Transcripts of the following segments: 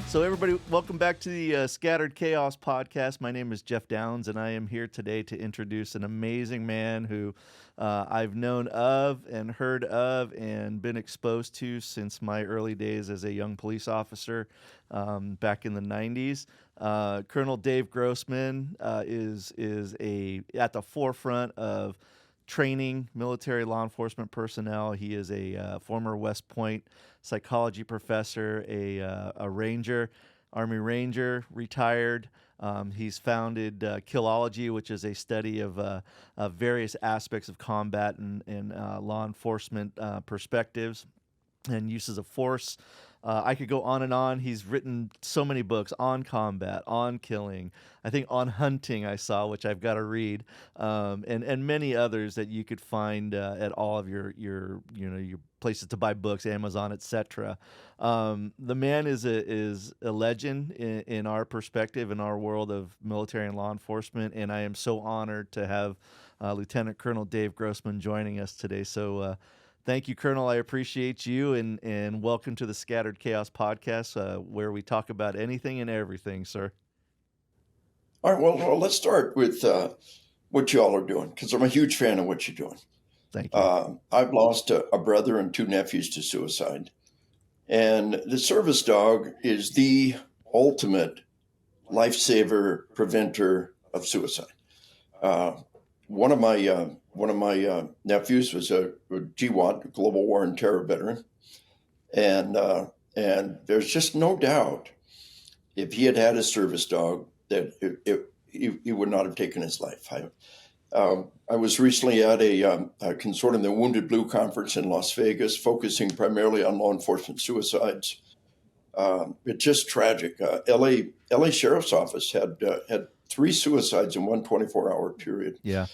So everybody, welcome back to the Scattered Chaos podcast. My name is Jeff Downs, and I am here today to introduce an amazing man who I've known of and heard of and been exposed to since my early days as a young police officer back in the 90s. Colonel Dave Grossman is at the forefront of training military law enforcement personnel. He is a former West Point psychology professor, a ranger, Army Ranger, retired. He's founded Killology, which is a study of various aspects of combat and law enforcement perspectives and uses of force. I could go on and on. He's written so many books on combat, on killing, I think on hunting I saw, which I've got to read, and many others that you could find at all of your places to buy books, Amazon, etc. The man is a legend in our perspective, in our world of military and law enforcement, and I am so honored to have Lieutenant Colonel Dave Grossman joining us today. So thank you, Colonel. I appreciate you, and welcome to the Scattered Chaos podcast, where we talk about anything and everything, sir. All right, well, let's start with what you all are doing, because I'm a huge fan of what you're doing. Thank you. I've lost a brother and two nephews to suicide, and the service dog is the ultimate lifesaver preventer of suicide. One of my nephews was a GWAT, Global War and Terror veteran, and there's just no doubt if he had had a service dog that he would not have taken his life. I was recently at a consortium, the Wounded Blue Conference in Las Vegas, focusing primarily on law enforcement suicides. It's just tragic. LA Sheriff's Office had 3 suicides in one 24-hour period. Yeah.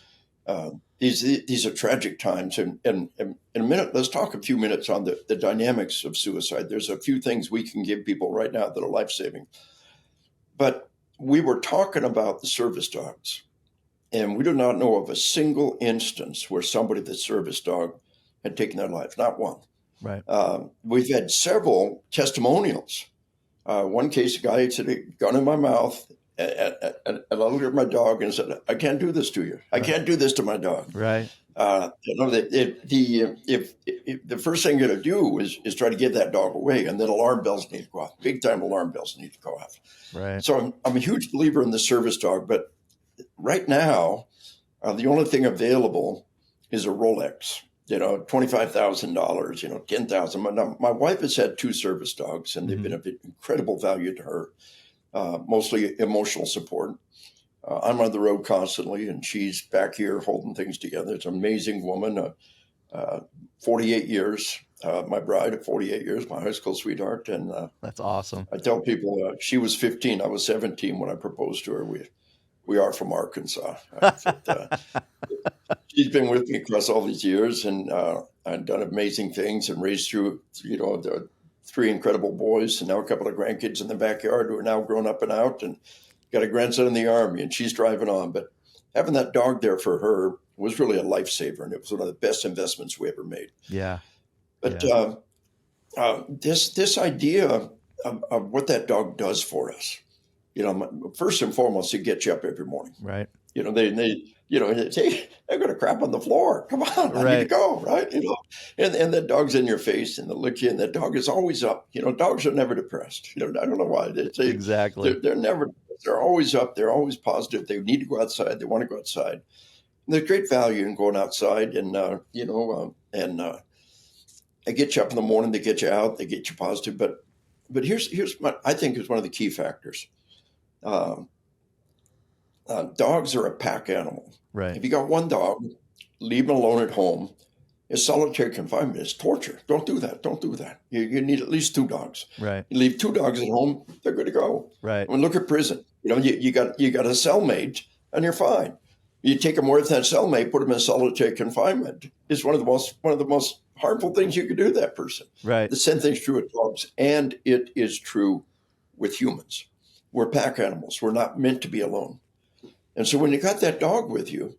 These are tragic times. And in a minute, let's talk a few minutes on the dynamics of suicide. There's a few things we can give people right now that are life-saving. But we were talking about the service dogs, and we do not know of a single instance where somebody with a service dog had taken their life, not one. Right. We've had several testimonials. One case, a guy said, a gun in my mouth, and I looked at my dog and said, I can't do this to you. I can't do this to my dog. Right. The first thing you're going to do is try to get that dog away, and then alarm bells need to go off. Big time alarm bells need to go off. Right. So I'm a huge believer in the service dog, but right now, the only thing available is a Rolex. $25,000. $10,000. My wife has had 2 service dogs, and they've been of incredible value to her. Mostly emotional support. I'm on the road constantly, and she's back here holding things together. It's an amazing woman, 48 years, my bride of 48 years, my high school sweetheart. And that's awesome. I tell people she was 15, I was 17 when I proposed to her. We are from Arkansas. She's been with me across all these years, and I've done amazing things and raised through, the 3 incredible boys, and now a couple of grandkids in the backyard who are now grown up and out, and got a grandson in the Army, and she's driving on. But having that dog there for her was really a lifesaver, and it was one of the best investments we ever made. Yeah. But this idea of what that dog does for us, first and foremost, it gets you up every morning. Right. They say, they're going to crap on the floor. Come on, I need to go, right? And that dog's in your face and they'll lick you, and that dog is always up. Dogs are never depressed. I don't know why. Exactly. They're never, they're always up. They're always positive. They need to go outside. They want to go outside. And there's great value in going outside, and, they get you up in the morning, they get you out, they get you positive. But here's what I think is one of the key factors. Dogs are a pack animal. Right. If you got one dog, leave them alone at home. It's solitary confinement. It's torture. Don't do that. Don't do that. You need at least 2 dogs. Right. You leave 2 dogs at home, they're good to go. Right. I mean, look at prison. You got a cellmate, and you're fine. You take them away from that cellmate, put them in solitary confinement. It's one of the most harmful things you could do to that person. Right. The same thing's true with dogs, and it is true with humans. We're pack animals. We're not meant to be alone. And so when you got that dog with you,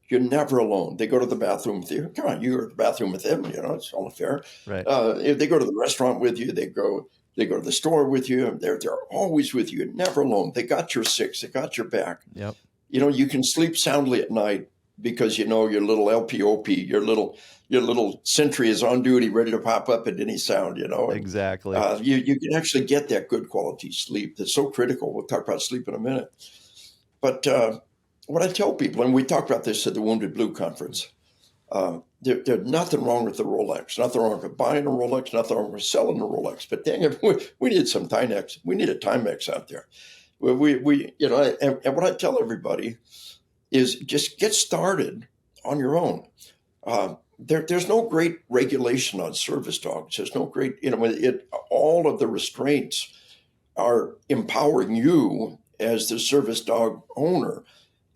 you're never alone. They go to the bathroom with you. Come on, you go to the bathroom with them. It's all fair. Right. If they go to the restaurant with you, they go They go to the store with you. They're always with you, never alone. They got your six. They got your back. Yep. You can sleep soundly at night because your little LPOP, your little sentry is on duty, ready to pop up at any sound. Exactly. You can actually get that good quality sleep that's so critical. We'll talk about sleep in a minute. But what I tell people, and we talked about this at the Wounded Blue conference, there's nothing wrong with the Rolex, nothing wrong with buying a Rolex, nothing wrong with selling a Rolex. But dang it, we need some Timex. We need a Timex out there. And what I tell everybody is just get started on your own. There's no great regulation on service dogs. There's no great, all of the restraints are empowering you as the service dog owner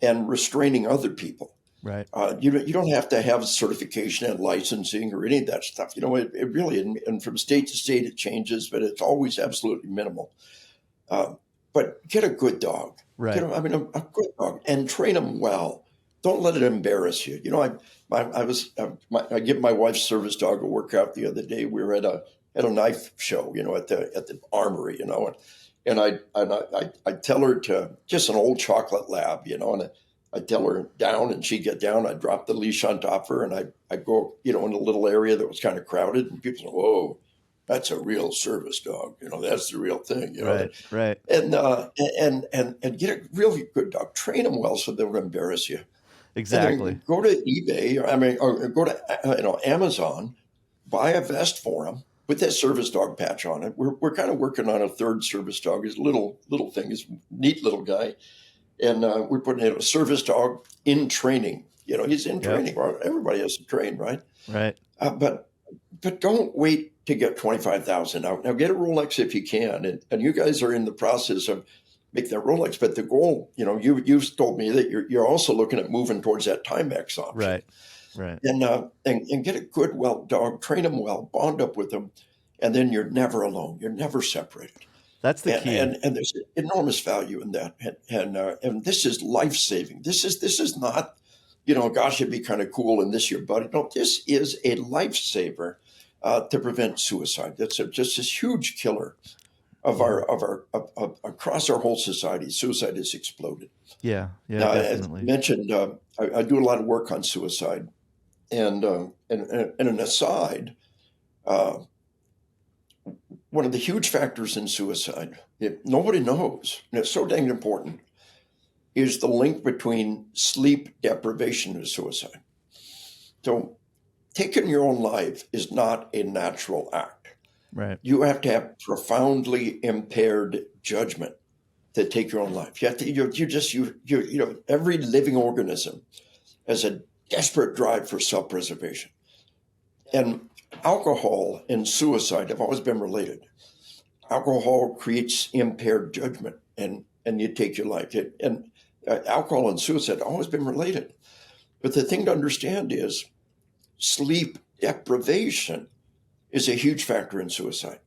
and restraining other people. Right. You don't have to have certification and licensing or any of that stuff. It really, and from state to state it changes, but it's always absolutely minimal. But get a good dog. Right. A good dog, and train them well. Don't let it embarrass you. I give my wife's service dog a workout the other day. We were at a knife show, at the armory, and I tell her to just an old chocolate lab, and I tell her down, and she'd get down. I drop the leash on top of her, and I go, in a little area that was kind of crowded, and people say, "Whoa, that's a real service dog. That's the real thing." Right. And get a really good dog. Train them well so they won't embarrass you. Exactly. Go to eBay, or go to Amazon, buy a vest for them, put that service dog patch on it. We're kind of working on a third service dog. He's a little thing. He's a neat little guy. And we're putting in a service dog in training. He's in training. Well, everybody has to train, right? Right. But don't wait to get 25,000 out. Now get a Rolex if you can. And you guys are in the process of making that Rolex. But the goal, you've told me that you're also looking at moving towards that Timex option. Right. And get a good, dog, train them well, bond up with them, and then you're never alone. You're never separated. That's the key. And there's enormous value in that. And this is life-saving. This is not, gosh, it'd be kind of cool and this your buddy. No, this is a lifesaver to prevent suicide. That's just this huge killer of across our whole society. Suicide has exploded. Yeah, now, definitely. As mentioned, I do a lot of work on suicide. And an aside, one of the huge factors in suicide, nobody knows, and it's so dang important, is the link between sleep deprivation and suicide. So taking your own life is not a natural act. Right. You have to have profoundly impaired judgment to take your own life. You have to, every living organism has a desperate drive for self-preservation. And alcohol and suicide have always been related. Alcohol creates impaired judgment, and you take your life. Alcohol and suicide have always been related. But the thing to understand is sleep deprivation is a huge factor in suicide.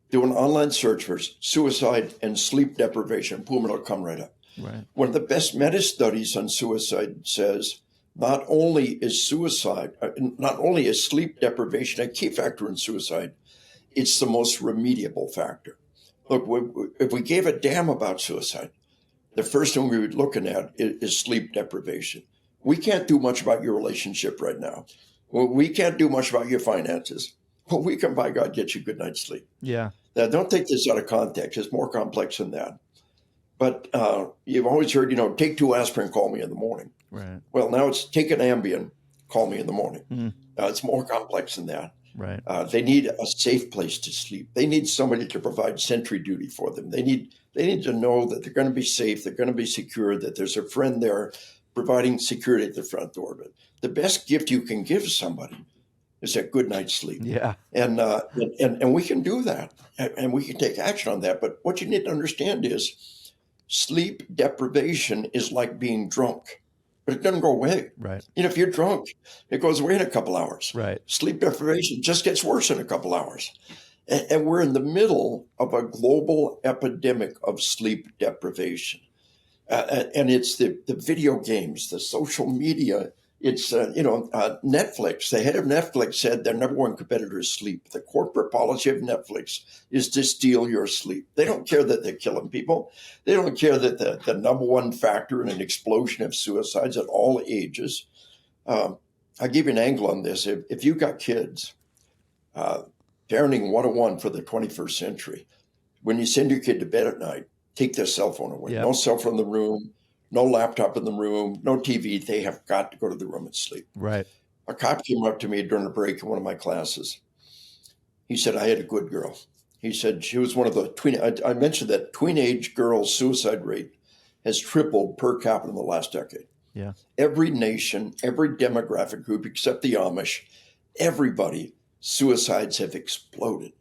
Do an online search for suicide and sleep deprivation. Boom, it'll come right up. Right. One of the best meta-studies on suicide says not only is sleep deprivation a key factor in suicide, it's the most remediable factor. Look, if we gave a damn about suicide, the first thing we would be looking at is sleep deprivation. We can't do much about your relationship right now. We can't do much about your finances. But we can, by God, get you a good night's sleep. Yeah. Now, don't take this out of context. It's more complex than that. But you've always heard, take 2 aspirin, call me in the morning. Right. Well, now it's take an Ambien, call me in the morning. Mm-hmm. It's more complex than that. Right. They need a safe place to sleep. They need somebody to provide sentry duty for them. They need to know that they're going to be safe, they're going to be secure, that there's a friend there providing security at the front door. But the best gift you can give somebody is a good night's sleep. Yeah. And we can do that, and we can take action on that. But what you need to understand is sleep deprivation is like being drunk, but it doesn't go away. Right. If you're drunk, it goes away in a couple hours. Right. Sleep deprivation just gets worse in a couple hours. And we're in the middle of a global epidemic of sleep deprivation. And it's the video games, the social media It's, Netflix. The head of Netflix said their number one competitor is sleep. The corporate policy of Netflix is to steal your sleep. They don't care that they're killing people. They don't care that the number one factor in an explosion of suicides at all ages. I'll give you an angle on this. If you've got kids, parenting 101 for the 21st century, when you send your kid to bed at night, take their cell phone away. Yep. No cell phone in the room, no laptop in the room, no TV. They have got to go to the room and sleep. Right. A cop came up to me during a break in one of my classes. He said, I had a good girl. He said she was one of the I mentioned that tween-age girls' suicide rate has tripled per capita in the last decade. Yeah. Every nation, every demographic group except the Amish, everybody, suicides have exploded,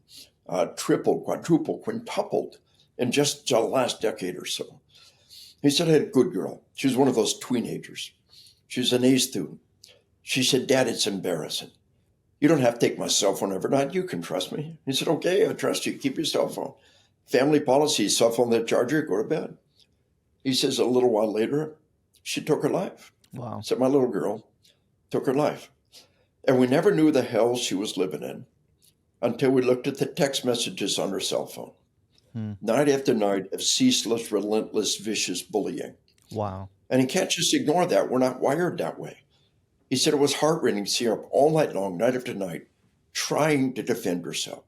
tripled, quadrupled, quintupled in just the last decade or so. He said, I had a good girl. She was one of those teenagers. She was an A student. She said, Dad, it's embarrassing. You don't have to take my cell phone every night. You can trust me. He said, okay, I trust you. Keep your cell phone. Family policy, cell phone, that charger, go to bed. He says a little while later, she took her life. Wow. Said, my little girl took her life. And we never knew the hell she was living in until we looked at the text messages on her cell phone. Night after night of ceaseless, relentless, vicious bullying. Wow. And you can't just ignore that. We're not wired that way. He said it was heart-rending to see her up all night long, night after night, trying to defend herself,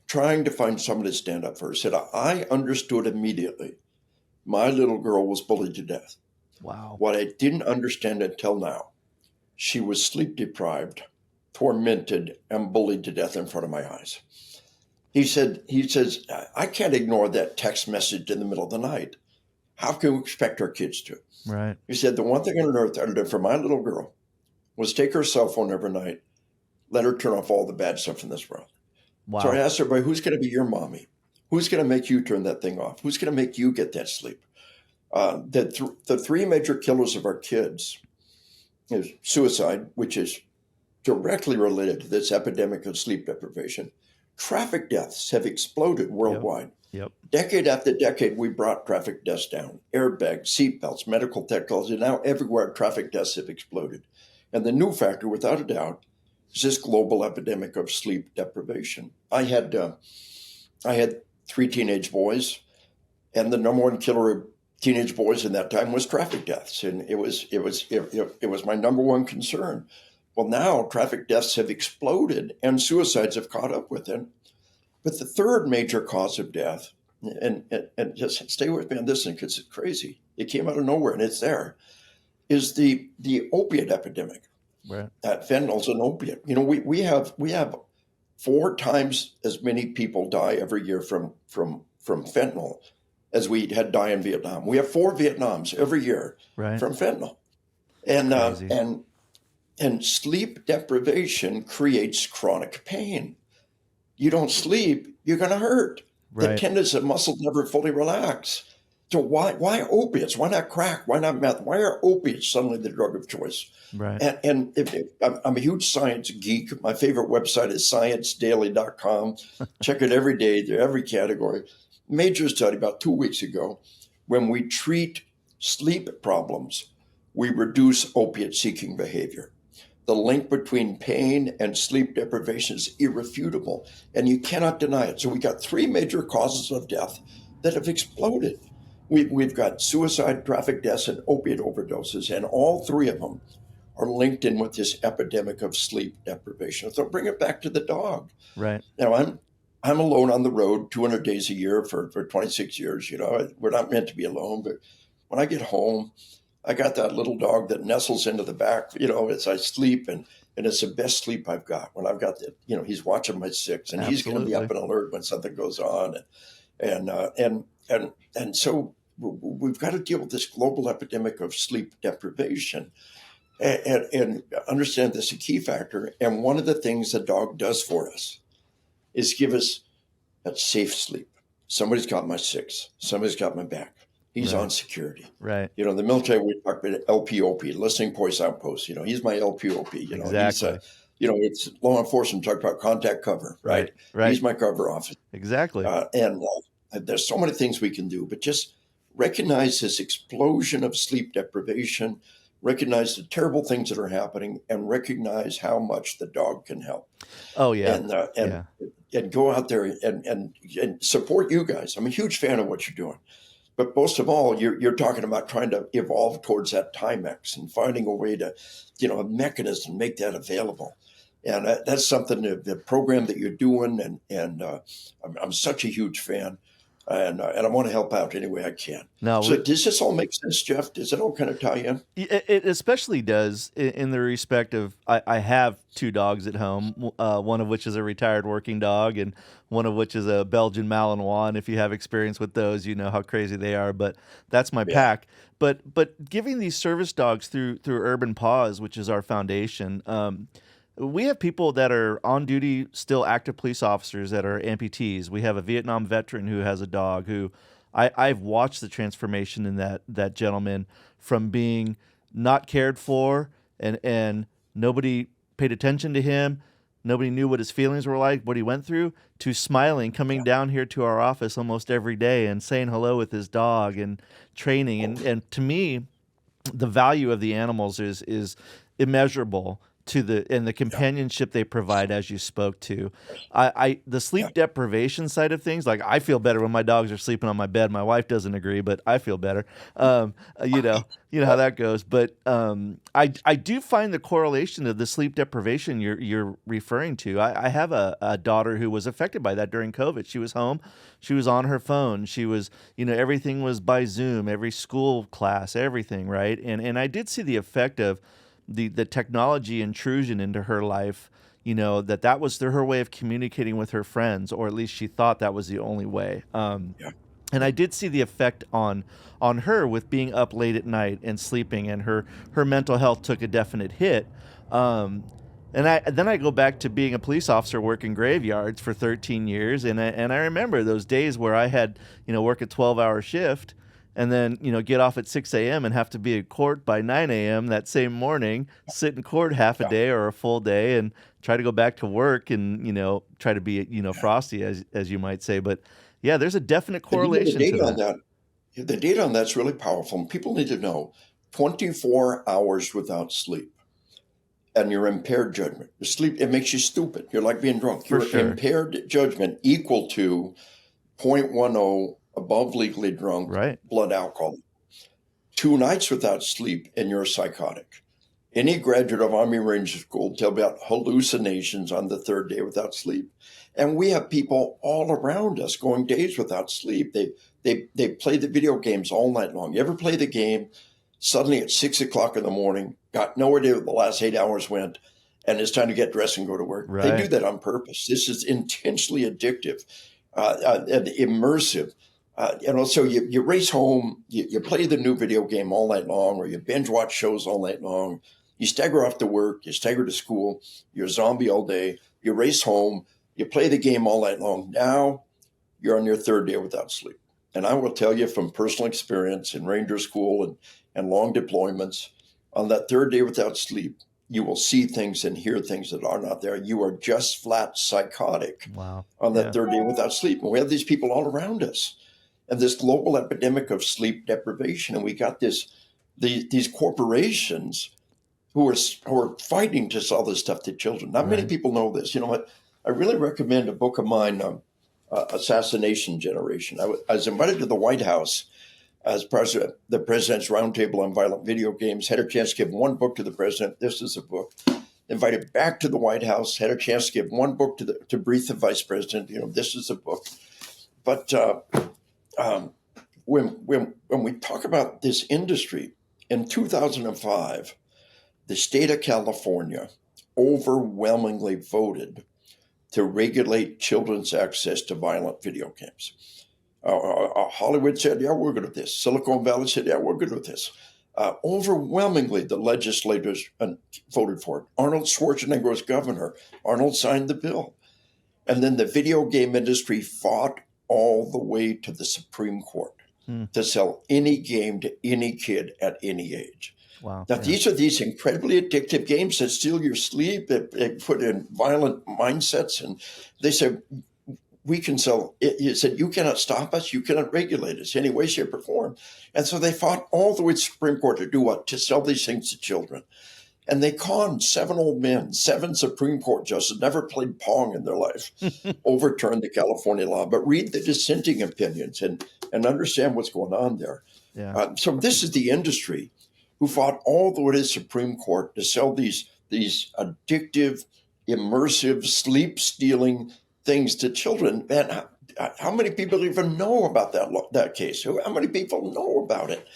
trying to find someone to stand up for her. He said, I understood immediately my little girl was bullied to death. Wow. What I didn't understand until now, she was sleep deprived, tormented, and bullied to death in front of my eyes. He says, I can't ignore that text message in the middle of the night. How can we expect our kids to? Right. He said, the one thing on earth I did for my little girl was take her cell phone every night, let her turn off all the bad stuff in this world. Wow. So I asked everybody, who's going to be your mommy? Who's going to make you turn that thing off? Who's going to make you get that sleep? The three major killers of our kids is suicide, which is directly related to this epidemic of sleep deprivation. Traffic deaths have exploded worldwide. Yep. Decade after decade, we brought traffic deaths down. Airbags, seatbelts, medical technology. Now everywhere, traffic deaths have exploded. And the new factor, without a doubt, is this global epidemic of sleep deprivation. I had 3 teenage boys, and the number one killer of teenage boys in that time was traffic deaths, and it was my number one concern. Well, now traffic deaths have exploded, and suicides have caught up with it. But the third major cause of death, and just stay with me on this one because it's crazy. It came out of nowhere, and it's there. Is the opiate epidemic. Right. Fentanyl's an opiate. You know, we have 4 times as many people die every year from fentanyl as we had die in Vietnam. We have 4 Vietnams every year from fentanyl, and sleep deprivation creates chronic pain. You don't sleep, you're going to hurt. Right. The tendons and muscles never fully relax. So why opiates? Why not crack? Why not meth? Why are opiates suddenly the drug of choice? Right. And I'm a huge science geek. My favorite website is sciencedaily.com. Check it every day, every category. Major study about 2 weeks ago. When we treat sleep problems, we reduce opiate-seeking behavior. The link between pain and sleep deprivation is irrefutable, and you cannot deny it. So we got 3 major causes of death that have exploded. We've got suicide, traffic deaths, and opiate overdoses, and all 3 of them are linked in with this epidemic of sleep deprivation. So bring it back to the dog. Right. Now, I'm alone on the road 200 days a year for 26 years. You know, we're not meant to be alone, but when I get home, I got that little dog that nestles into the back, you know, as I sleep, and it's the best sleep I've got when I've got he's watching my 6, and he's going to be up and alert when something goes on. And so we've got to deal with this global epidemic of sleep deprivation and understand this is a key factor. And one of the things the dog does for us is give us that safe sleep. Somebody's got my 6. Somebody's got my back. He's on security. Right. You know, the military, we talk about LPOP, listening post outpost. You know, he's my LPOP. You know, exactly. It's law enforcement talk about contact cover, right? He's my cover officer. Exactly. And there's so many things we can do, but just recognize this explosion of sleep deprivation, recognize the terrible things that are happening, and recognize how much the dog can help. Oh yeah. And Yeah. and go out there and support you guys. I'm a huge fan of what you're doing. But most of all, you're talking about trying to evolve towards that Timex and finding a way to, a mechanism, make that available. And that's something, the program that you're doing, and I'm such a huge fan, and I want to help out any way I can. No, So does this all make sense, Jeff? Does it all kind of tie in? it especially does in the respect of I have two dogs at home, one of which is a retired working dog, and one of which is a Belgian Malinois. And if you have experience with those, you know how crazy they are. But that's my Yeah, pack. But giving these service dogs through Urban Paws, which is our foundation, we have people that are on duty, still active police officers that are amputees. We have a Vietnam veteran who has a dog who I've watched the transformation in that gentleman from being not cared for and nobody paid attention to him. Nobody knew what his feelings were like, what he went through, to smiling, coming yeah. down here to our office almost every day and saying hello with his dog and training. And to me, the value of the animals is immeasurable to the Yeah, companionship they provide, as you spoke to. I the yeah. sleep deprivation side of things, like I feel better when my dogs are sleeping on my bed. My wife doesn't agree, but I feel better. You know how that goes. But I do find the correlation of the sleep deprivation you're referring to. I have a daughter who was affected by that during COVID. She was home, she was on her phone, she was, everything was by Zoom, every school class, everything, right? And I did see the effect of the technology intrusion into her life, that was her way of communicating with her friends, or at least she thought that was the only way. Yeah. And I did see the effect on her with being up late at night and sleeping, and her mental health took a definite hit. Um, and then I go back to being a police officer working graveyards for 13 years, and I remember those days where I had work a 12-hour shift, and then get off at 6 a.m. and have to be at court by 9 a.m. that same morning, sit in court half a Yeah. day or a full day, and try to go back to work and try to be Yeah. frosty, as you might say. But yeah, there's a definite And the correlation to data on that. that, the data on that's really powerful. And people need to know 24 hours without sleep and your impaired judgment. The sleep, it makes you stupid. You're like being drunk. For Your sure. impaired judgment equal to 0.10 above legally drunk Right. blood alcohol. 2 nights without sleep and you're psychotic. Any graduate of Army Ranger School tell about hallucinations on the third day without sleep. And we have people all around us going days without sleep. They play the video games all night long. You ever play the game? Suddenly at 6 o'clock in the morning, got no idea where the last 8 hours went, and it's time to get dressed and go to work. They do Right. that on purpose. This is intentionally addictive and immersive. And also, you race home, you play the new video game all night long, or you binge watch shows all night long. You stagger off to work, you stagger to school, you're a zombie all day, you race home, you play the game all night long. Now you're on your third day without sleep. And I will tell you from personal experience in Ranger School and long deployments, on that third day without sleep, you will see things and hear things that are not there. You are just flat psychotic Wow. on that Yeah. third day without sleep. And we have these people all around us and this global epidemic of sleep deprivation. And we got these corporations who are fighting to sell this stuff to children. Not many Right. people know this. You know what? I really recommend a book of mine, Assassination Generation. I was invited to the White House as president, the President's Roundtable on Violent Video Games. Had a chance to give one book to the president. This is a book. Invited back to the White House. Had a chance to give one book to brief the vice president. This is a book. But um, when we talk about this industry, in 2005, the state of California overwhelmingly voted to regulate children's access to violent video games. Hollywood said, yeah, we're good with this. Silicon Valley said, yeah, we're good with this. Overwhelmingly, the legislators voted for it. Arnold Schwarzenegger was governor. Arnold signed the bill. And then the video game industry fought all the way to the Supreme Court Hmm. to sell any game to any kid at any age. Wow. Now, Yeah. these are these incredibly addictive games that steal your sleep, that put in violent mindsets. And they said, we can sell it. He said, you cannot stop us. You cannot regulate us any way, shape, or form. And so they fought all the way to the Supreme Court to do what? To sell these things to children. And they conned 7 old men, 7 Supreme Court justices, never played Pong in their life, overturned the California law. But read the dissenting opinions and understand what's going on there. Yeah. So this is the industry who fought all the way to the Supreme Court to sell these addictive, immersive, sleep-stealing things to children. And how many people even know about that case? How many people know about it?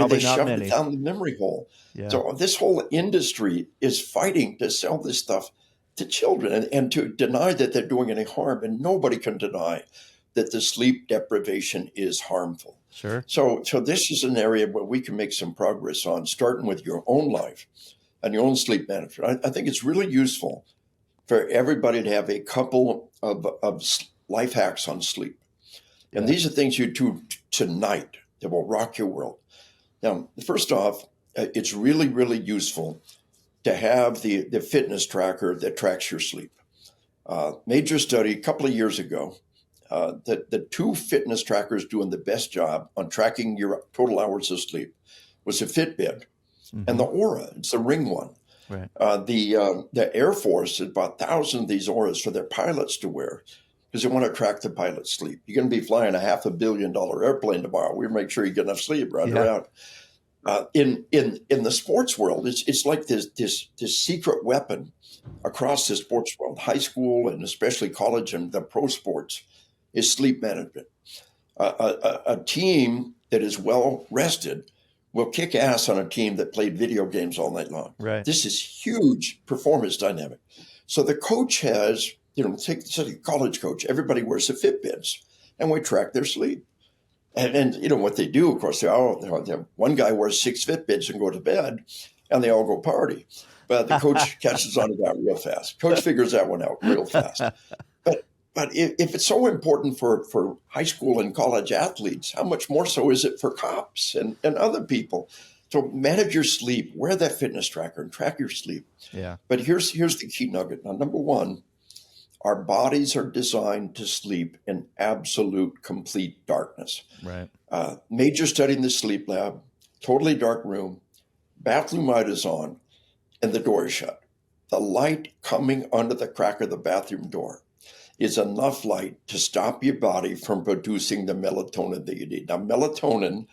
They shoved it down the memory hole. Yeah. So this whole industry is fighting to sell this stuff to children and to deny that they're doing any harm. And nobody can deny that the sleep deprivation is harmful. Sure. So this is an area where we can make some progress on, starting with your own life and your own sleep management. I think it's really useful for everybody to have a couple of life hacks on sleep. And these are things you do tonight that will rock your world. Now, first off, it's really, really useful to have the fitness tracker that tracks your sleep. Major study a couple of years ago, that the 2 fitness trackers doing the best job on tracking your total hours of sleep was the Fitbit and the Aura. It's the Ring one. Right. The Air Force has bought thousands of these Auras for their pilots to wear because they want to track the pilot's sleep. You're going to be flying a $500 million airplane tomorrow. We make sure you get enough sleep right around. In the sports world, it's like this secret weapon across the sports world, high school and especially college and the pro sports, is sleep management. A team that is well rested will kick ass on a team that played video games all night long. Right. This is huge performance dynamic. So the coach has, take a college coach, everybody wears the Fitbits, and we track their sleep. And what they do, of course, one guy wears 6 Fitbits and go to bed, and they all go party. But the coach catches on to that real fast. Coach figures that one out real fast. But if it's so important for high school and college athletes, how much more so is it for cops and other people? So manage your sleep, wear that fitness tracker and track your sleep. Yeah. But here's the key nugget. Now, number one, our bodies are designed to sleep in absolute, complete darkness. Right. Major study in the sleep lab, totally dark room, bathroom light is on, and the door is shut. The light coming under the crack of the bathroom door is enough light to stop your body from producing the melatonin that you need. Now, melatonin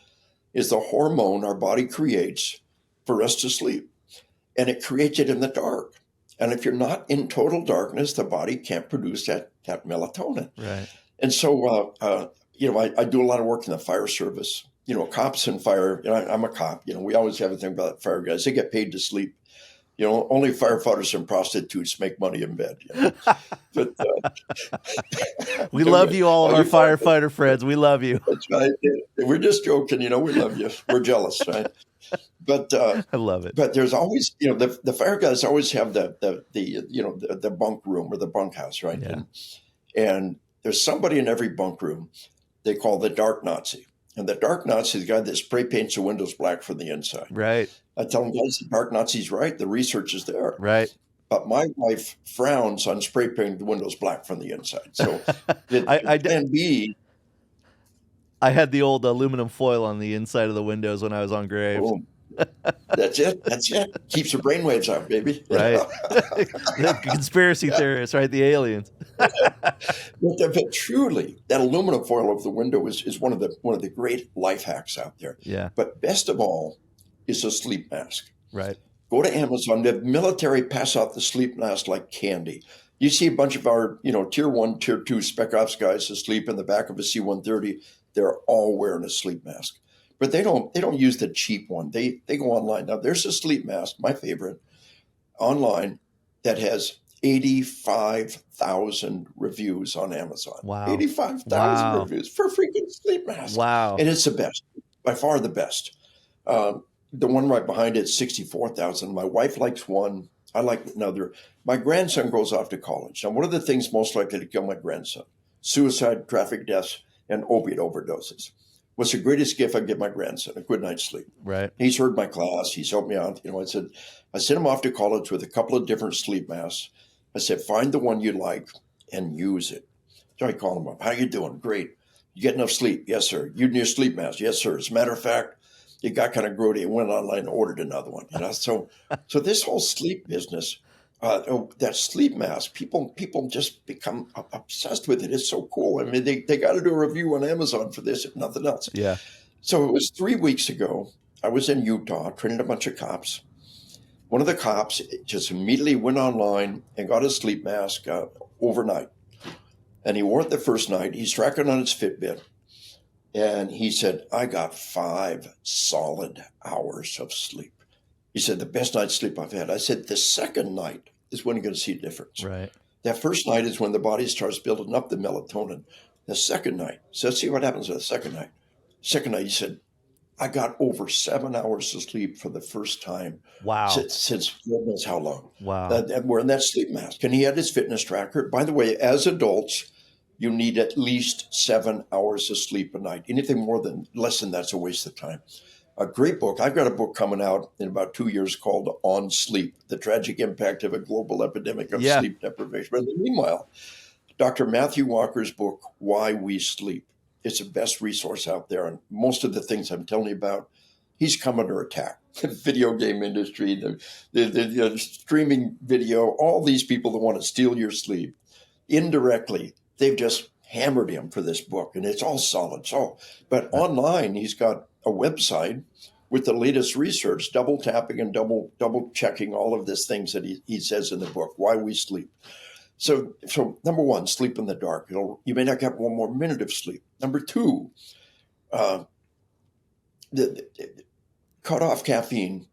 is the hormone our body creates for us to sleep, and it creates it in the dark. And if you're not in total darkness, the body can't produce that melatonin. Right. And so, I do a lot of work in the fire service. Cops and fire, I'm a cop. We always have a thing about fire guys. They get paid to sleep. Only firefighters and prostitutes make money in bed. But we love you, all of our firefighter friends. We love you. That's right. We're just joking. We love you. We're jealous, right? But I love it. But there's always, the fire guys always have the bunk room or the bunkhouse, right? Yeah. And there's somebody in every bunk room they call the dark Nazi. And the dark Nazi is the guy that spray paints the windows black from the inside. Right. I tell them, guys, the dark Nazi's right. The research is there. Right. But my wife frowns on spray painting the windows black from the inside. So I had the old aluminum foil on the inside of the windows when I was on graves. Boom. That's it. Keeps the brainwaves out, baby. Right. The conspiracy theorists, right? The aliens. But truly, that aluminum foil over the window is one of the great life hacks out there. Yeah. But best of all is a sleep mask. Right. Go to Amazon. The military pass out the sleep mask like candy. You see a bunch of our, tier 1, tier 2 spec ops guys asleep in the back of a C-130. They're all wearing a sleep mask. But they don't use the cheap one. They go online. Now, there's a sleep mask, my favorite, online that has 85,000 reviews on Amazon. Wow. 85,000 reviews for a freaking sleep mask. Wow. And it's the best, by far the best. The one right behind it is 64,000. My wife likes one. I like another. My grandson goes off to college. Now, what are the things most likely to kill my grandson? Suicide, traffic deaths, and opiate overdoses. What's the greatest gift I give my grandson? A good night's sleep. Right. He's heard my class. He's helped me out. I sent him off to college with a couple of different sleep masks. I said, find the one you like and use it. So I call him up. How you doing? Great. You get enough sleep? Yes, sir. You need your sleep mask? Yes, sir. As a matter of fact, it got kind of grody and went online and ordered another one. So this whole sleep business, that sleep mask, people just become obsessed with it. It's so cool. I mean, they got to do a review on Amazon for this, if nothing else. Yeah. So it was 3 weeks ago. I was in Utah training a bunch of cops. One of the cops just immediately went online and got a sleep mask overnight. And he wore it the first night. He's tracking on his Fitbit. And he said, I got 5 solid hours of sleep. He said, the best night's sleep I've had. I said, the second night is when you're going to see a difference. Right. That first night is when the body starts building up the melatonin. The second night, so let's see what happens the second night. Second night, he said, I got over 7 hours of sleep for the first time. Wow. Since God knows how long. Wow. Wearing that sleep mask. And he had his fitness tracker. By the way, as adults, you need at least 7 hours of sleep a night. Anything less than that's a waste of time. A great book. I've got a book coming out in about 2 years called On Sleep, The Tragic Impact of a Global Epidemic of Sleep Deprivation. But meanwhile, Dr. Matthew Walker's book, Why We Sleep. It's the best resource out there. And most of the things I'm telling you about, he's come under attack. The video game industry, the streaming video, all these people that want to steal your sleep, indirectly, they've just hammered him for this book, and it's all solid. But online, he's got a website with the latest research, double tapping and double checking all of these things that he says in the book, Why We Sleep. So number one, sleep in the dark. You may not get one more minute of sleep. Number two, cut off caffeine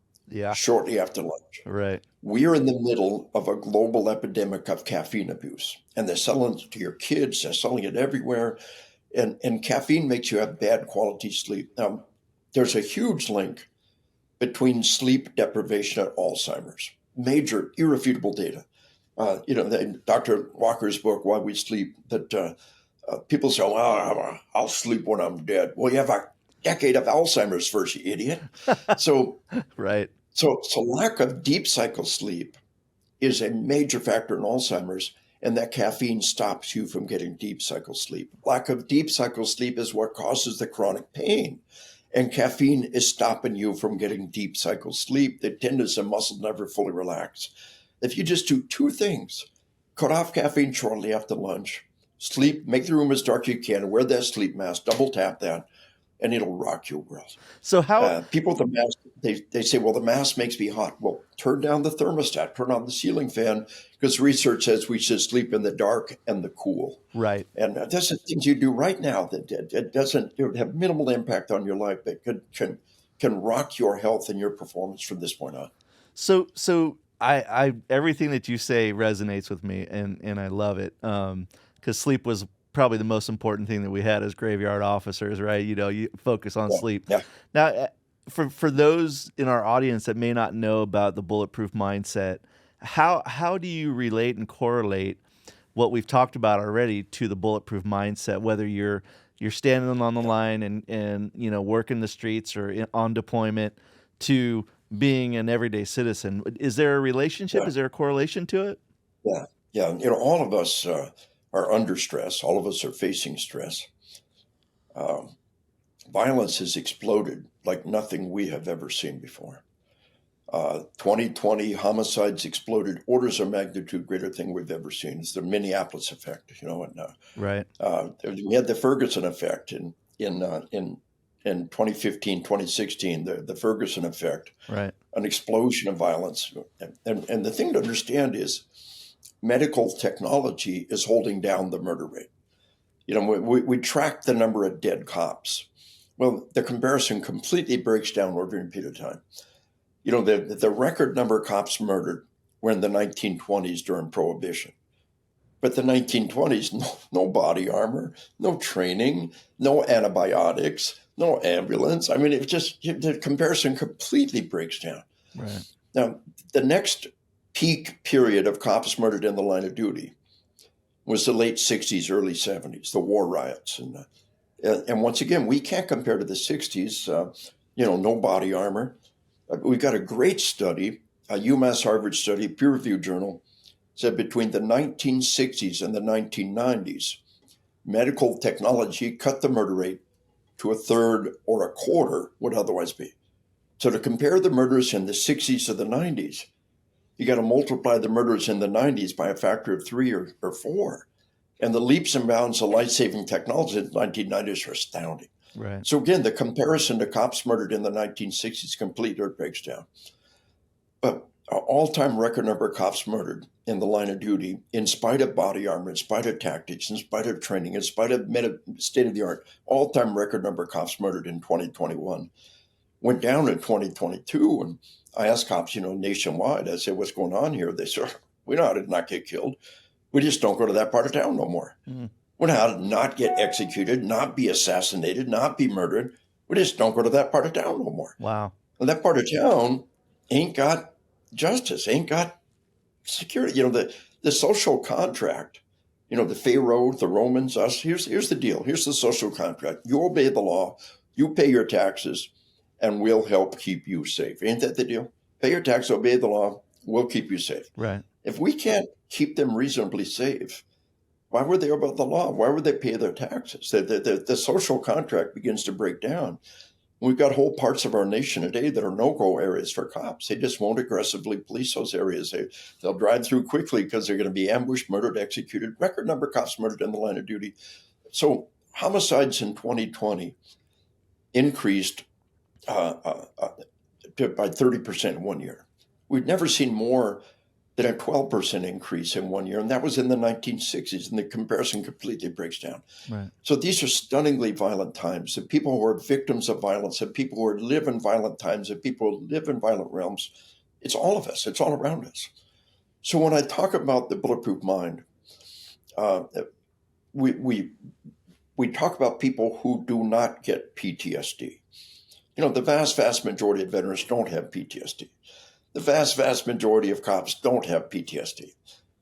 shortly after lunch. Right. We are in the middle of a global epidemic of caffeine abuse, and they're selling it to your kids. They're selling it everywhere, and caffeine makes you have bad quality sleep. Now, there's a huge link between sleep deprivation and Alzheimer's. Major, irrefutable data. Dr. Walker's book, Why We Sleep, that people say, well, I'll sleep when I'm dead. Well, you have a decade of Alzheimer's first, you idiot. So, right. So lack of deep cycle sleep is a major factor in Alzheimer's, and that caffeine stops you from getting deep cycle sleep. Lack of deep cycle sleep is what causes the chronic pain, and caffeine is stopping you from getting deep cycle sleep. The tendons and muscles never fully relax. If you just do 2 things, cut off caffeine shortly after lunch, sleep, make the room as dark as you can, wear that sleep mask, double tap that, and it'll rock your world. So how people with the mask, they say, well, the mask makes me hot. Well, turn down the thermostat, turn on the ceiling fan, because research says we should sleep in the dark and the cool. Right. And that's the things you do right now that it doesn't have minimal impact on your life, but can rock your health and your performance from this point on. So I everything that you say resonates with me, and I love it, because sleep was probably the most important thing that we had as graveyard officers, right? You focus on sleep. Yeah. Now, for those in our audience that may not know about the bulletproof mindset, how do you relate and correlate what we've talked about already to the bulletproof mindset? Whether you're standing on the line and working the streets or on deployment, to being an everyday citizen, is there a relationship? Yeah. Is there a correlation to it? Yeah. All of us are under stress. All of us are facing stress. Violence has exploded like nothing we have ever seen before. 2020 homicides exploded orders of magnitude greater than we've ever seen. It's the Minneapolis effect, Right. We had the Ferguson effect in 2015, 2016, the Ferguson effect, Right. an explosion of violence. And the thing to understand is medical technology is holding down the murder rate. We track the number of dead cops. Well, the comparison completely breaks down over a period of time. The record number of cops murdered were in the 1920s during Prohibition. But the 1920s, no body armor, no training, no antibiotics, no ambulance. I mean, the comparison completely breaks down. Right. Now, the next peak period of cops murdered in the line of duty was the late 60s, early 70s, the war riots. And once again, we can't compare to the 60s, no body armor. We've got a great study, a UMass Harvard study, peer-reviewed journal, said between the 1960s and the 1990s, medical technology cut the murder rate to a third or a quarter would otherwise be. So to compare the murders in the 60s to the 90s, you got to multiply the murders in the 90s by a factor of 3 or 4. And the leaps and bounds of life-saving technology in the 1990s are astounding. Right. So again, the comparison to cops murdered in the 1960s completely breaks down. But all-time record number of cops murdered in the line of duty, in spite of body armor, in spite of tactics, in spite of training, in spite of state-of-the-art, all-time record number of cops murdered in 2021. Went down in 2022, and I asked cops, nationwide, I said, what's going on here? They said, we know how to not get killed. We just don't go to that part of town no more. Mm. We know how to not get executed, not be assassinated, not be murdered. We just don't go to that part of town no more. Wow. And that part of town ain't got justice, ain't got security. The social contract, the Pharaoh, the Romans, us, here's the deal. Here's the social contract. You obey the law, you pay your taxes, and we'll help keep you safe. Ain't that the deal? Pay your tax, obey the law, we'll keep you safe. Right. If we can't keep them reasonably safe, why would they obey the law? Why would they pay their taxes? The social contract begins to break down. We've got whole parts of our nation today that are no-go areas for cops. They just won't aggressively police those areas. They'll drive through quickly because they're going to be ambushed, murdered, executed. Record number of cops murdered in the line of duty. So homicides in 2020 increased by 30% in 1 year. We've never seen more than a 12% increase in 1 year, and that was in the 1960s, and the comparison completely breaks down. Right. So these are stunningly violent times. The people who are victims of violence, the people who live in violent times, the people who live in violent realms, it's all of us. It's all around us. So when I talk about the bulletproof mind, we talk about people who do not get PTSD. The vast majority of veterans don't have PTSD. The vast majority of cops don't have PTSD.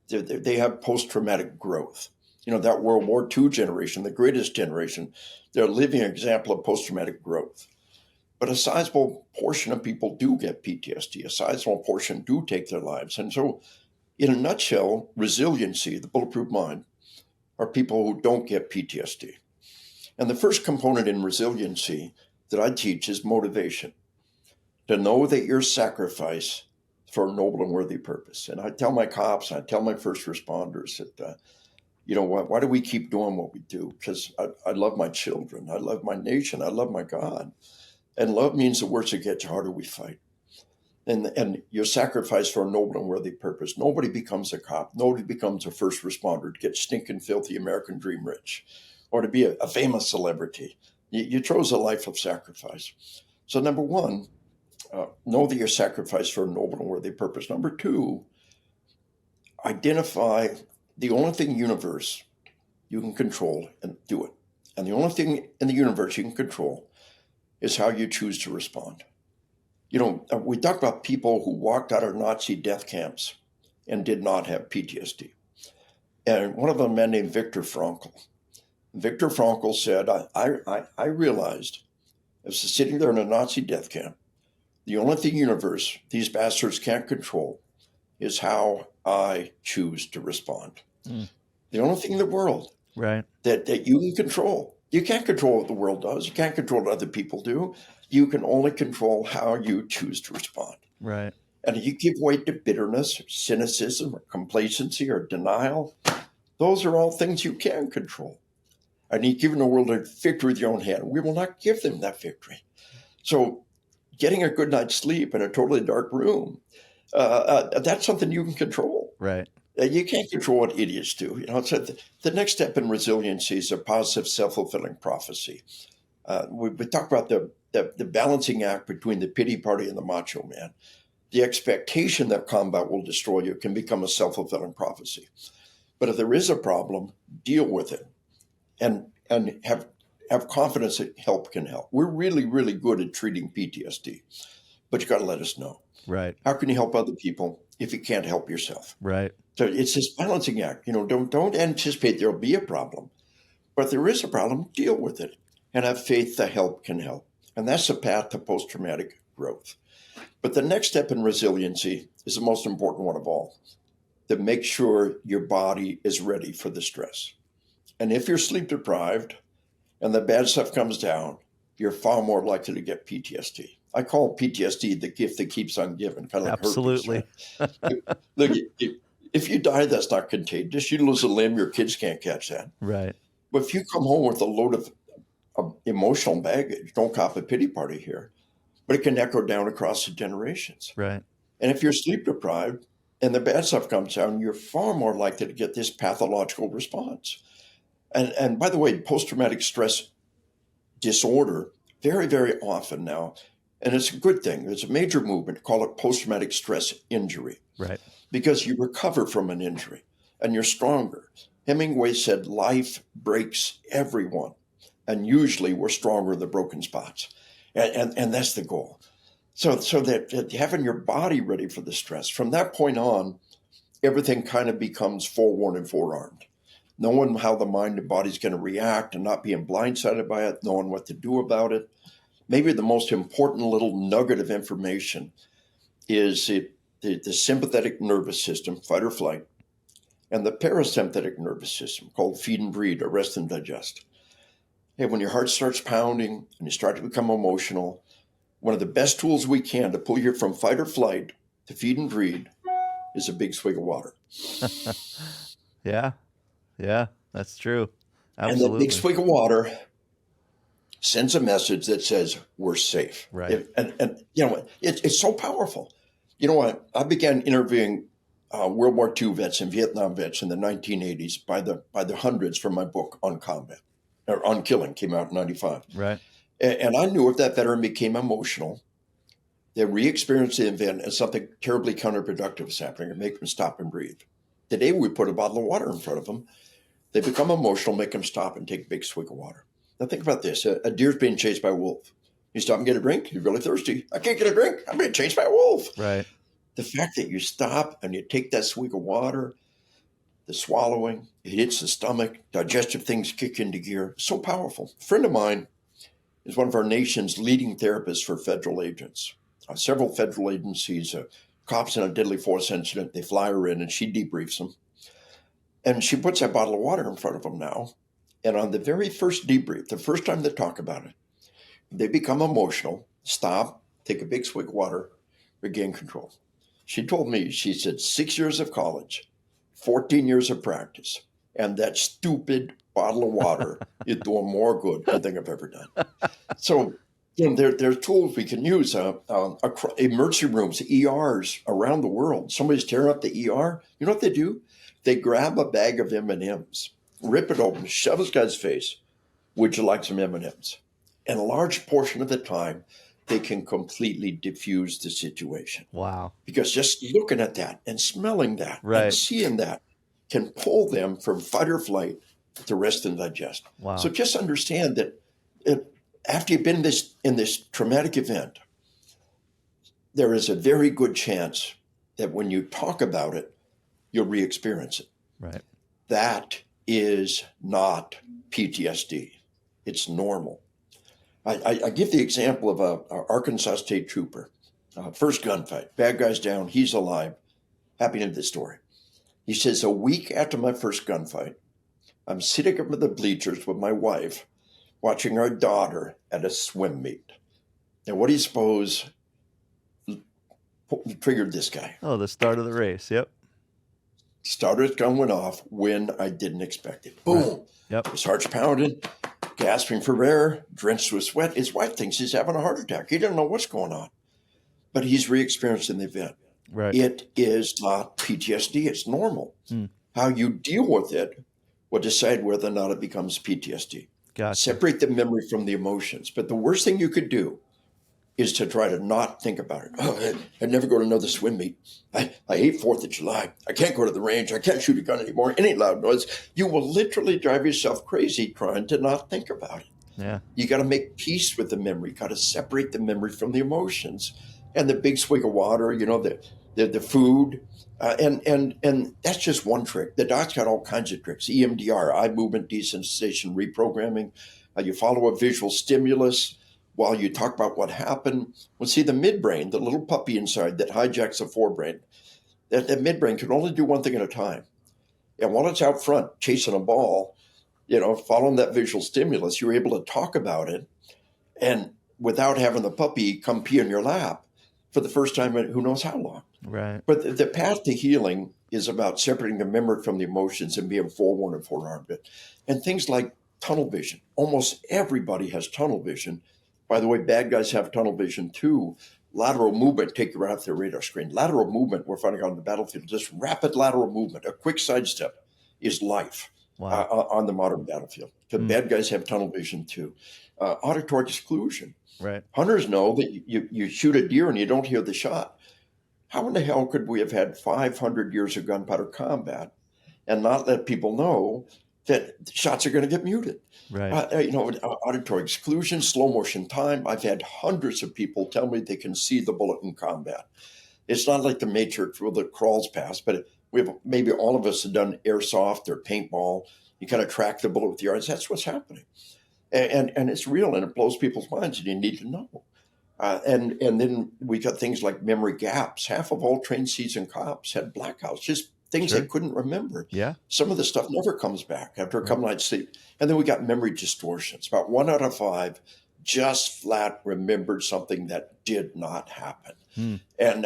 They have post-traumatic growth. That World War II generation, the greatest generation, they're a living example of post-traumatic growth. But a sizable portion of people do get PTSD. A sizable portion do take their lives. And so, in a nutshell, resiliency, the bulletproof mind, are people who don't get PTSD. And the first component in resiliency that I teach is motivation. To know that your sacrifice for a noble and worthy purpose. And I tell my cops, I tell my first responders that, why do we keep doing what we do? Because I love my children. I love my nation. I love my God. And love means the worse it gets, the harder we fight. And your sacrifice for a noble and worthy purpose. Nobody becomes a cop. Nobody becomes a first responder to get stinking, filthy American dream rich or to be a famous celebrity. You chose a life of sacrifice. So number one, know that you're sacrificed for a noble and worthy purpose. Number two, identify the only thing in the universe you can control and do it. And the only thing in the universe you can control is how you choose to respond. We talk about people who walked out of Nazi death camps and did not have PTSD. And one of them, a man named Viktor Frankl. Viktor Frankl said, I realized as sitting there in a Nazi death camp, the only thing in the universe these bastards can't control is how I choose to respond. Mm. The only thing in the world that you can control. You can't control what the world does. You can't control what other people do. You can only control how you choose to respond. Right. And if you give way to bitterness, or cynicism, or complacency, or denial, those are all things you can control. And you've given the world a victory with your own hand. We will not give them that victory. So getting a good night's sleep in a totally dark room, that's something you can control. Right. You can't control what idiots do. So the next step in resiliency is a positive, self-fulfilling prophecy. We talk about the balancing act between the pity party and the macho man. The expectation that combat will destroy you can become a self-fulfilling prophecy. But if there is a problem, deal with it and have confidence that help can help. We're really, really good at treating PTSD, but you got to let us know. Right. How can you help other people if you can't help yourself? Right. So it's this balancing act. Don't anticipate there'll be a problem, but if there is a problem, deal with it and have faith that help can help. And that's the path to post-traumatic growth. But the next step in resiliency is the most important one of all, to make sure your body is ready for the stress. And if you're sleep deprived and the bad stuff comes down, you're far more likely to get PTSD. I call PTSD the gift that keeps on giving, kind of like herpes. Absolutely. Right? Look, if you die, that's not contagious. You lose a limb, your kids can't catch that. Right. But if you come home with a load of emotional baggage, don't cop a pity party here, but it can echo down across the generations. Right. And if you're sleep deprived and the bad stuff comes down, you're far more likely to get this pathological response. And by the way, post-traumatic stress disorder, very, very often now, and it's a good thing, there's a major movement, call it post-traumatic stress injury. Right. Because you recover from an injury and you're stronger. Hemingway said, life breaks everyone. And usually we're stronger in the broken spots. And that's the goal. So that having your body ready for the stress, from that point on, everything kind of becomes forewarned and forearmed. Knowing how the mind and body's going to react and not being blindsided by it, knowing what to do about it. Maybe the most important little nugget of information is the sympathetic nervous system, fight or flight, and the parasympathetic nervous system called feed and breathe, or rest and digest. Hey, when your heart starts pounding and you start to become emotional, one of the best tools we can to pull you from fight or flight to feed and breathe is a big swig of water. Yeah. Yeah, that's true. Absolutely. And the big swig of water sends a message that says we're safe. Right. And you know, it's so powerful. You know what? I began interviewing World War II vets and Vietnam vets in the 1980s by the hundreds from my book On Combat, or On Killing, came out in 95. Right. And I knew if that veteran became emotional, they re-experienced the event as something terribly counterproductive was happening and make them stop and breathe. Today, we put a bottle of water in front of them. They become emotional, make them stop and take a big swig of water. Now think about this. A deer's being chased by a wolf. You stop and get a drink, you're really thirsty. I can't get a drink. I'm being chased by a wolf. Right. The fact that you stop and you take that swig of water, the swallowing, it hits the stomach, digestive things kick into gear. So powerful. A friend of mine is one of our nation's leading therapists for federal agents. Several federal agencies, cops in a deadly force incident, they fly her in and she debriefs them. And she puts that bottle of water in front of them now. And on the very first debrief, the first time they talk about it, they become emotional, stop, take a big swig of water, regain control. She told me, she said, 6 years of college, 14 years of practice, and that stupid bottle of water is doing more good than I've ever done. So, you know, there are tools we can use. Emergency rooms, ERs around the world. Somebody's tearing up the ER. You know what they do? They grab a bag of M&Ms, rip it open, shove this guy's face. Would you like some M&Ms? And a large portion of the time, they can completely diffuse the situation. Wow. Because just looking at that and smelling that and seeing that can pull them from fight or flight to rest and digest. Wow. So just understand that after you've been in this traumatic event, there is a very good chance that when you talk about it, you'll re-experience it. Right. That is not PTSD. It's normal. I give the example of a Arkansas State trooper, first gunfight, bad guy's down, he's alive. Happy to end this story. He says, a week after my first gunfight, I'm sitting up in the bleachers with my wife, watching our daughter at a swim meet. And what do you suppose triggered this guy? Oh, the start of the race. Yep. Starter's gun went off when I didn't expect it. Boom. Right. Yep. His heart's pounding, gasping for air, drenched with sweat. His wife thinks he's having a heart attack. He doesn't know what's going on. But he's re-experiencing the event. Right. It is not PTSD. It's normal. How you deal with it will decide whether or not it becomes PTSD. Gotcha. Separate the memory from the emotions. But the worst thing you could do is to try to not think about it. Oh, I'd never go to another swim meet. I hate 4th of July. I can't go to the range. I can't shoot a gun anymore. Any loud noise. You will literally drive yourself crazy trying to not think about it. Yeah. You got to make peace with the memory. Got to separate the memory from the emotions. And the big swig of water, you know, the food. And that's just one trick. The doc's got all kinds of tricks. EMDR, eye movement desensitization reprogramming. You follow a visual stimulus while you talk about what happened. Well, see, the midbrain, the little puppy inside that hijacks the forebrain, that midbrain can only do one thing at a time. And while it's out front chasing a ball, following that visual stimulus, you're able to talk about it and without having the puppy come pee in your lap for the first time in who knows how long. Right. But the path to healing is about separating the memory from the emotions and being forewarned and forearmed. And things like tunnel vision. Almost everybody has tunnel vision. By the way, bad guys have tunnel vision too. Lateral movement, take you right off their radar screen. Lateral movement, we're finding on the battlefield, just rapid lateral movement, a quick sidestep is life. Wow. On the modern battlefield. Because bad guys have tunnel vision too. Auditory exclusion. Right. Hunters know that you shoot a deer and you don't hear the shot. How in the hell could we have had 500 years of gunpowder combat and not let people know that shots are going to get muted? Right. Auditory exclusion, slow motion time. I've had hundreds of people tell me they can see the bullet in combat. It's not like the Matrix where the crawls past, but maybe all of us have done airsoft or paintball. You kind of track the bullet with your eyes. That's what's happening. And it's real, and it blows people's minds, and you need to know. And then we got things like memory gaps. Half of all trained seasoned cops had blackouts, just things they couldn't remember. Yeah. Some of the stuff never comes back after a couple nights sleep. And then we got memory distortions. About 1 out of 5 just flat remembered something that did not happen. And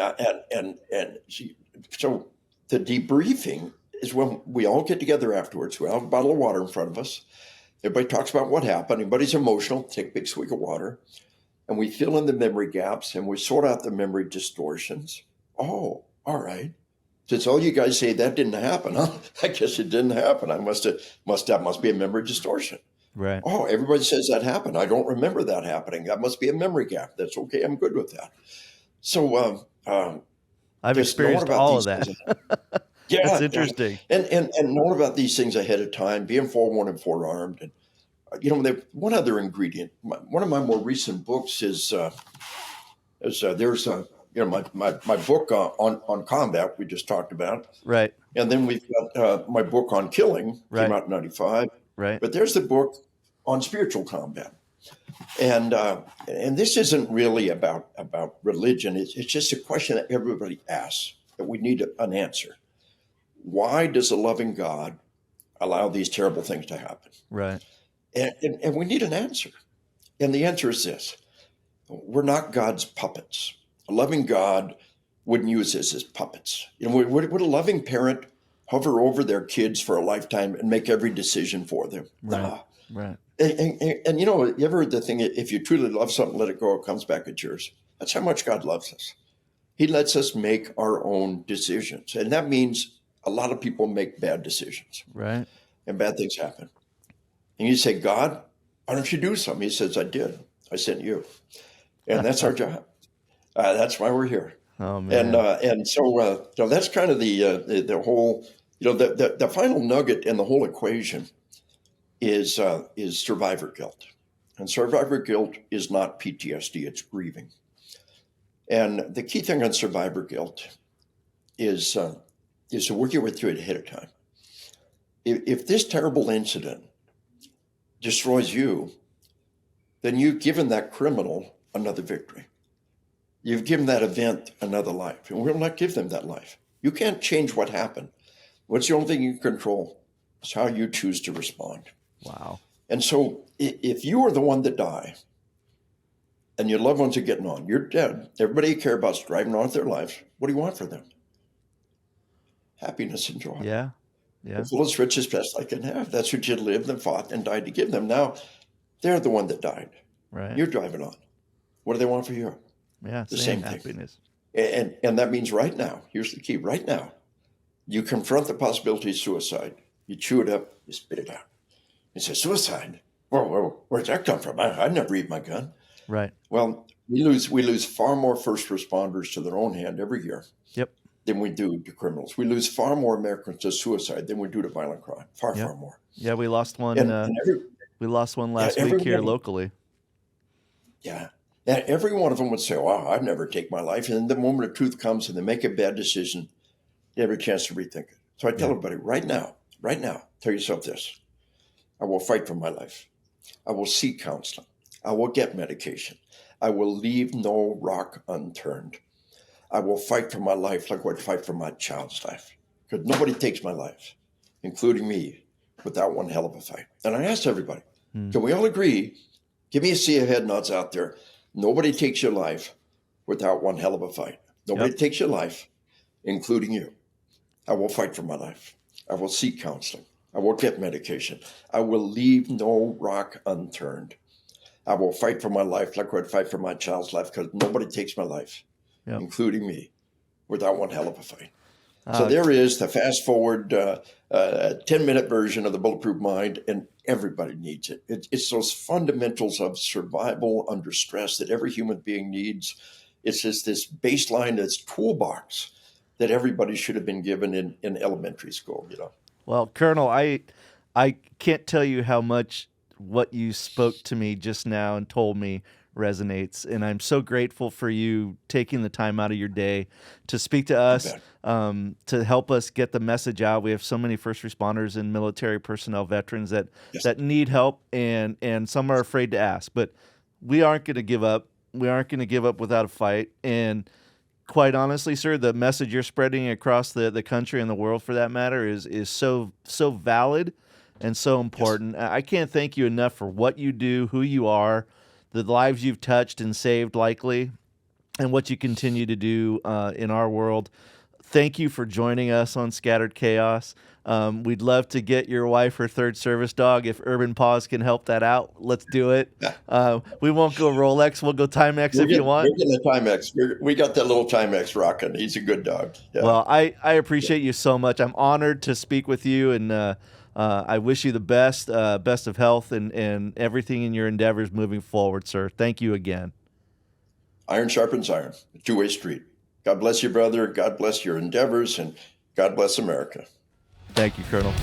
so the debriefing is when we all get together afterwards. We all have a bottle of water in front of us. Everybody talks about what happened. Everybody's emotional. Take a big swig of water. And we fill in the memory gaps and we sort out the memory distortions. Oh, all right. Since all you guys say that didn't happen, huh? I guess it didn't happen. I must be a memory distortion. Right. Oh, everybody says that happened. I don't remember that happening. That must be a memory gap. That's okay. I'm good with that. So I've experienced all of that. Yeah, that's interesting. And knowing about these things ahead of time, being forewarned and forearmed, and one other ingredient. One of my more recent books is there's my book on combat we just talked about, right? And then we've got my book on killing, came out in '95, right? But there's the book on spiritual combat, and this isn't really about religion. It's just a question that everybody asks that we need an answer. Why does a loving God allow these terrible things to happen? Right. And we need an answer. And the answer is this. We're not God's puppets. A loving God wouldn't use us as puppets. Would a loving parent hover over their kids for a lifetime and make every decision for them? Right. Right. And you ever heard the thing, if you truly love something, let it go, it comes back at yours. That's how much God loves us. He lets us make our own decisions. And that means a lot of people make bad decisions. Right. And bad things happen. And you say, God, why don't you do something? He says, I did. I sent you. And that's our job. That's why we're here. Oh, man. And so that's kind of the whole, the final nugget in the whole equation is survivor guilt. And survivor guilt is not PTSD, it's grieving. And the key thing on survivor guilt is to work your way through it ahead of time. If this terrible incident destroys you, then you've given that criminal another victory. You've given that event another life, and we'll not give them that life. You can't change what happened. What's the only thing you can control? It's how you choose to respond. Wow. And so if you are the one that die and your loved ones are getting on, you're dead. Everybody you care about is driving on with their lives. What do you want for them? Happiness and joy. Yeah. Yeah. The fullest, richest, best I can have. That's what you lived and fought and died to give them. Now, they're the one that died. Right. You're driving on. What do they want for you? Yeah. The same thing. Happiness. And that means right now, here's the key, right now, you confront the possibility of suicide. You chew it up, you spit it out. You say, suicide? Where'd that come from? I'd never eat my gun. Right. Well, we lose far more first responders to their own hand every year. Yep. Than we do to criminals. We lose far more Americans to suicide than we do to violent crime. Far more. Yeah, we lost one. We lost one last week here locally. Yeah. And every one of them would say, wow, I'd never take my life. And then the moment of truth comes and they make a bad decision, they have a chance to rethink it. So I tell everybody right now, tell yourself this. I will fight for my life. I will seek counseling. I will get medication. I will leave no rock unturned. I will fight for my life like I would fight for my child's life. Because nobody takes my life, including me, without one hell of a fight. And I asked everybody, can we all agree? Give me a sea of head nods out there. Nobody takes your life without one hell of a fight. Nobody takes your life, including you. I will fight for my life. I will seek counseling. I will get medication. I will leave no rock unturned. I will fight for my life like I would fight for my child's life, because nobody takes my life, including me, without one hell of a fight. So there is the fast forward 10-minute version of the Bulletproof Mind, and everybody needs it. It's those fundamentals of survival under stress that every human being needs. It's just this baseline, this toolbox that everybody should have been given in elementary school, Well, Colonel, I can't tell you how much what you spoke to me just now and told me resonates, and I'm so grateful for you taking the time out of your day to speak to us, to help us get the message out. We have so many first responders and military personnel veterans that need help, and some are afraid to ask, but we aren't going to give up. We aren't going to give up without a fight. And quite honestly, sir, the message you're spreading across the country and the world, for that matter, is so valid and so important. I can't thank you enough for what you do, who you are, the lives you've touched and saved, likely, and what you continue to do in our world. Thank you for joining us on Scattered Chaos. We'd love to get your wife her third service dog. If Urban Paws can help that out, let's do it. We won't go Rolex. We'll go Timex if you want. We're getting the Timex. We got that little Timex rocking. He's a good dog. Yeah. Well, I appreciate you so much. I'm honored to speak with you, and I wish you the best of health and everything in your endeavors moving forward, sir. Thank you again. Iron sharpens iron. A two-way street. God bless you, brother. God bless your endeavors, and God bless America. Thank you, Colonel.